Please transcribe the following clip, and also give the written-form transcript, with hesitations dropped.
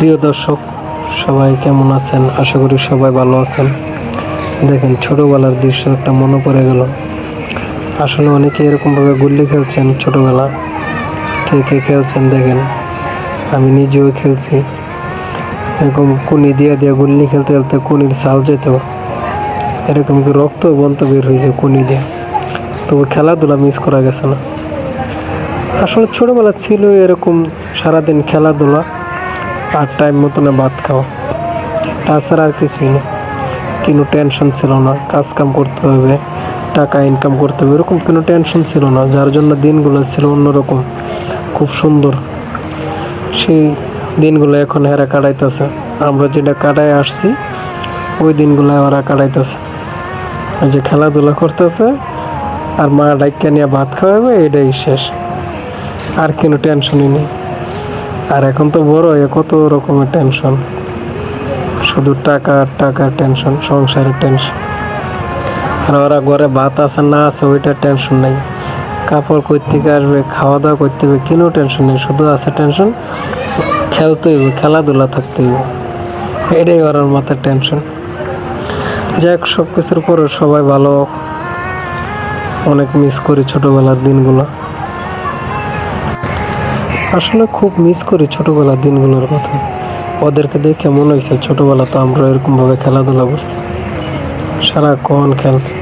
প্রিয় দর্শক, সবাই কেমন আছেন? আশা করি সবাই ভালো আছেন। দেখেন, ছোটোবেলার দৃশ্য একটা মনে পড়ে গেল। আসলে অনেকে এরকমভাবে গুল্লি খেলছেন ছোটোবেলা। কে কে খেলছেন দেখেন, আমি নিজেও খেলছি। এরকম কুনি দিয়ে গুল্লি খেলতে খেলতে কুনির ছাল যেত, এরকম কি রক্ত বন্ত বের হয়েছে কুনি দিয়ে। তবু খেলাধুলা মিস করা গেছে না। আসলে ছোটোবেলা ছিল এরকম, সারাদিন খেলাধুলা আর টাইম মতনে ভাত খাওয়া, তাছাড়া আর কিছুই না। কোনো টেনশন ছিল না, কাজ কাম করতে হবে, টাকা ইনকাম করতে হবে, এরকম কোনো টেনশন ছিল না। যার জন্য দিনগুলো ছিল অন্যরকম, খুব সুন্দর। সেই দিনগুলো এখন হেরা কাটাইতেছে। আমরা যেটা কাটায় আসছি ওই দিনগুলো ওরা কাটাইতেছে। এই যে খেলাধুলা করতেছে আর মা ডাইকা নিয়ে ভাত খাওয়াবে, এটাই শেষ। আর কোনো টেনশনই নেই। আর এখন তো বড় হয়ে কত রকমের টেনশন, শুধু টাকার টেনশন, সংসারের টেনশন। আর ওরা ঘরে ভাত আছে না আছে ওইটার টেনশন নেই, কাপড় কই থেকে আসবে, খাওয়া দাওয়া করতে হবে, কোনো টেনশন নেই। শুধু আছে টেনশন, খেলতে হইব, খেলাধুলা থাকতে হইব, এটাই ওর মাথার টেনশন। যাই হোক, সব কিছুর পরে সবাই ভালো। অনেক মিস করি ছোটোবেলার দিনগুলো, আসলে খুব মিস করি ছোটোবেলার দিনগুলোর কথা। ওদেরকে দেখে মনে হয়েছে ছোটোবেলা তো আমরা এরকমভাবে খেলাধুলা করছি, সারাক্ষণ খেলছি।